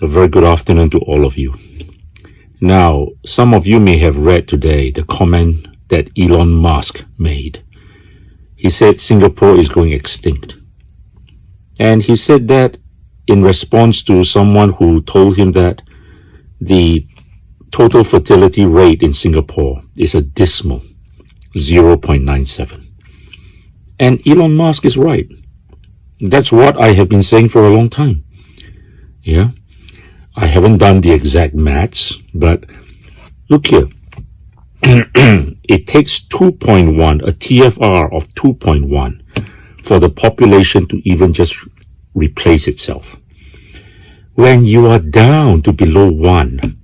very good afternoon to all of you. Now, some of you may have read today the comment that Elon Musk made. He said Singapore is going extinct. And he said that in response to someone who told him that the total fertility rate in Singapore is a dismal 0.97. And Elon Musk is right. That's what I have been saying for a long time. Yeah. I haven't done the exact maths, but look here. It takes 2.1, a TFR of 2.1, for the population to even just replace itself. When you are down to below 1,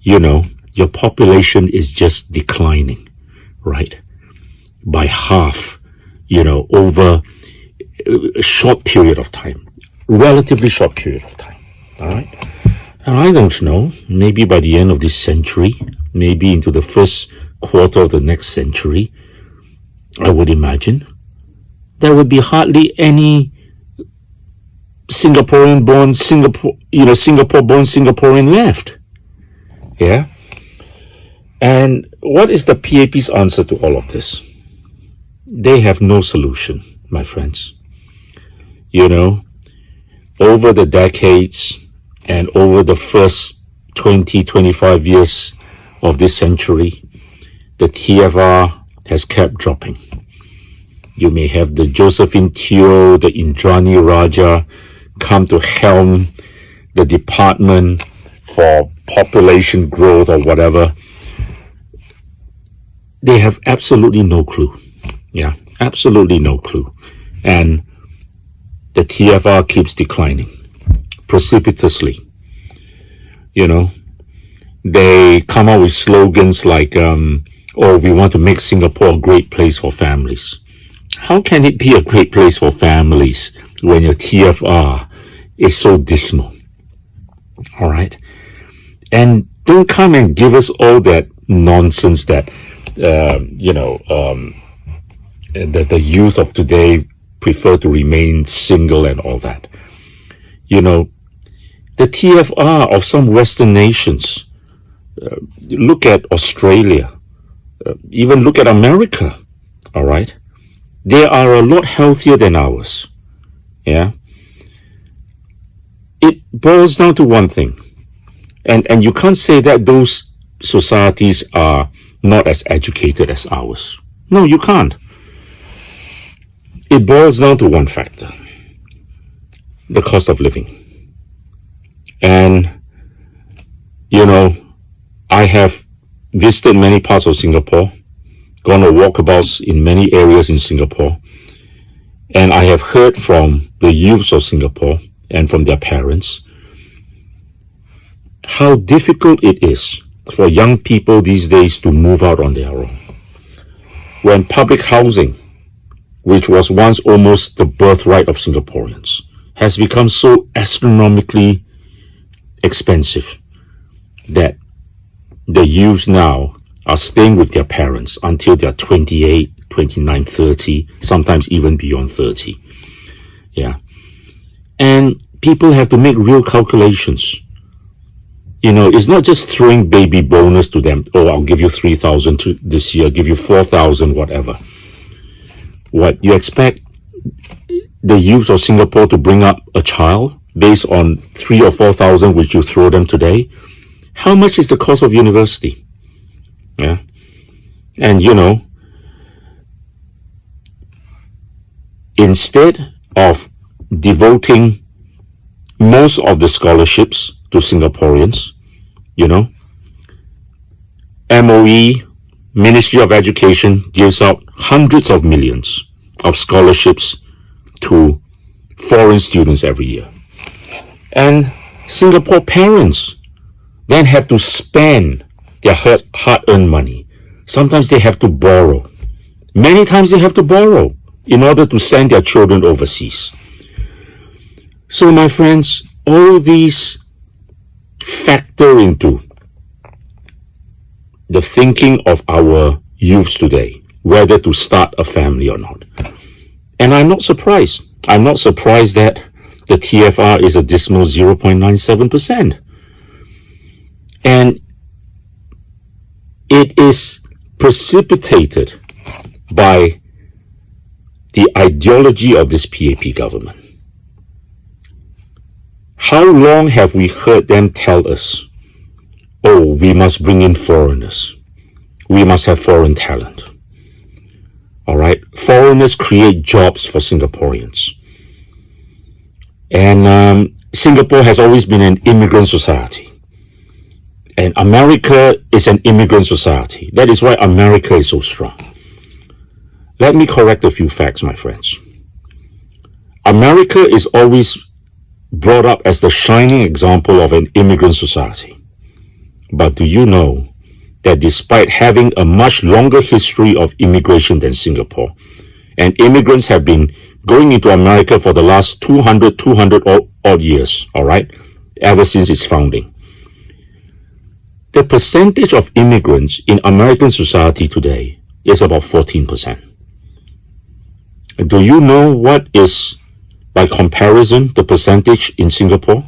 your population is just declining, right? By half, over a short period of time, relatively short period of time, all right? And I don't know, maybe by the end of this century, maybe into the first quarter of the next century, I would imagine, there would be hardly any Singaporean-born Singaporean left. Yeah? And what is the PAP's answer to all of this? They have no solution, my friends. Over the decades and over the first 20, 25 years of this century, the TFR has kept dropping. You may have the Josephine Teo, the Indrani Raja come to helm the Department for Population Growth or whatever. They have absolutely no clue. Yeah, absolutely no clue. And the TFR keeps declining precipitously. They come out with slogans like, we want to make Singapore a great place for families. How can it be a great place for families when your TFR is so dismal? All right. And don't come and give us all that nonsense that, that the youth of today prefer to remain single and all that. The TFR of some Western nations, look at Australia, even look at America, all right? They are a lot healthier than ours, yeah? It boils down to one thing, and you can't say that those societies are not as educated as ours. No, you can't. It boils down to one factor, the cost of living. And, I have visited many parts of Singapore, gone on walkabouts in many areas in Singapore, and I have heard from the youths of Singapore and from their parents how difficult it is for young people these days to move out on their own. When public housing, which was once almost the birthright of Singaporeans, has become so astronomically expensive that the youths now are staying with their parents until they're 28, 29, 30, sometimes even beyond 30. Yeah. And people have to make real calculations. It's not just throwing baby bonus to them. I'll give you 3,000 this year, give you 4,000, whatever. What, you expect the youth of Singapore to bring up a child based on 3,000 or 4,000 which you throw them today? How much is the cost of university? Yeah. And instead of devoting most of the scholarships to Singaporeans, MOE, Ministry of Education, gives out hundreds of millions of scholarships to foreign students every year. And Singapore parents then have to spend their hard-earned money. Sometimes they have to borrow. Many times they have to borrow in order to send their children overseas. So, my friends, all these factor into the thinking of our youths today, whether to start a family or not. And I'm not surprised. I'm not surprised that the TFR is a dismal 0.97%. And it is precipitated by the ideology of this PAP government. How long have we heard them tell us, oh, we must bring in foreigners. We must have foreign talent. All right. Foreigners create jobs for Singaporeans. And Singapore has always been an immigrant society. And America is an immigrant society. That is why America is so strong. Let me correct a few facts, my friends. America is always brought up as the shining example of an immigrant society. But do you know that despite having a much longer history of immigration than Singapore, and immigrants have been going into America for the last 200 odd years, all right, ever since its founding. The percentage of immigrants in American society today is about 14%. Do you know what is, by comparison, the percentage in Singapore?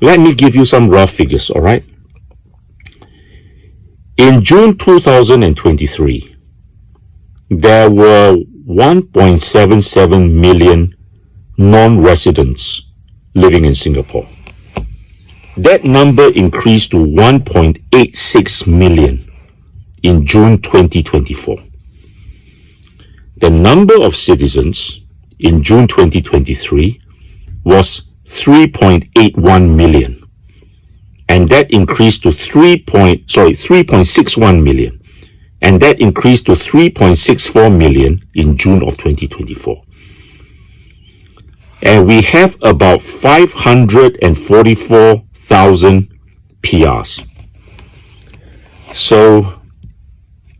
Let me give you some rough figures, all right? In June 2023, there were 1.77 million non-residents living in Singapore. That number increased to 1.86 million in June 2024. The number of citizens in June 2023 was 3.81 million, and that increased to 3.61 million, and that increased to 3.64 million in June of 2024. And we have about 544,000 PRs. So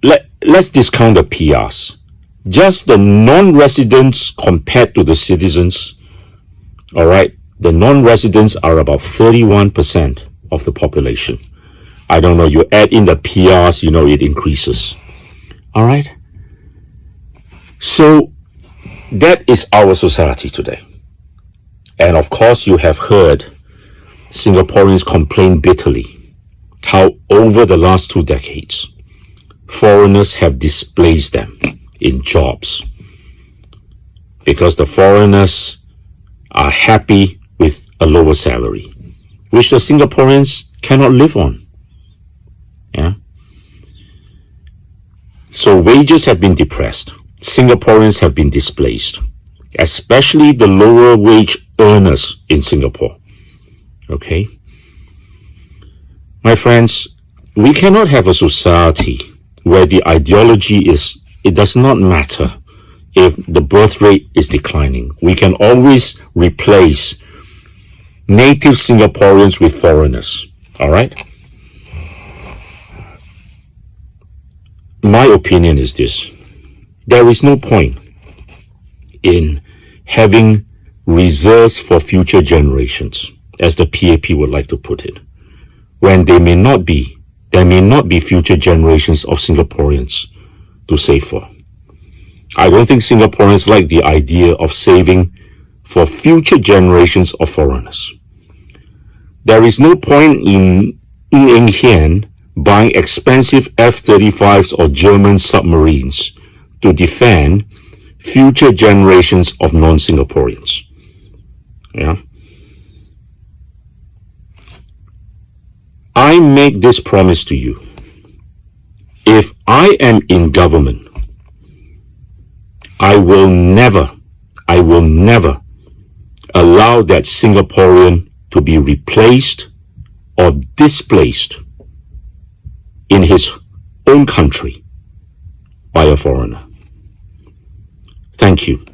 let's discount the PRs. Just the non-residents compared to the citizens, all right, the non-residents are about 31% of the population. I don't know, you add in the PRs, you know, it increases. All right? So that is our society today. And of course, you have heard Singaporeans complain bitterly how over the last 2 decades, foreigners have displaced them in jobs because the foreigners are happy with a lower salary, which the Singaporeans cannot live on. Yeah. So wages have been depressed. Singaporeans have been displaced, especially the lower wage earners in Singapore. Okay. My friends, we cannot have a society where the ideology is it does not matter if the birth rate is declining. We can always replace native Singaporeans with foreigners. All right? My opinion is this. There is no point in having reserves for future generations, as the PAP would like to put it, when there may not be future generations of Singaporeans to save for. I don't think Singaporeans like the idea of saving for future generations of foreigners. There is no point in Lim Tean buying expensive F-35s or German submarines to defend future generations of non-Singaporeans. Yeah. I make this promise to you. If I am in government, I will never allow that Singaporean to be replaced or displaced in his own country by a foreigner. Thank you.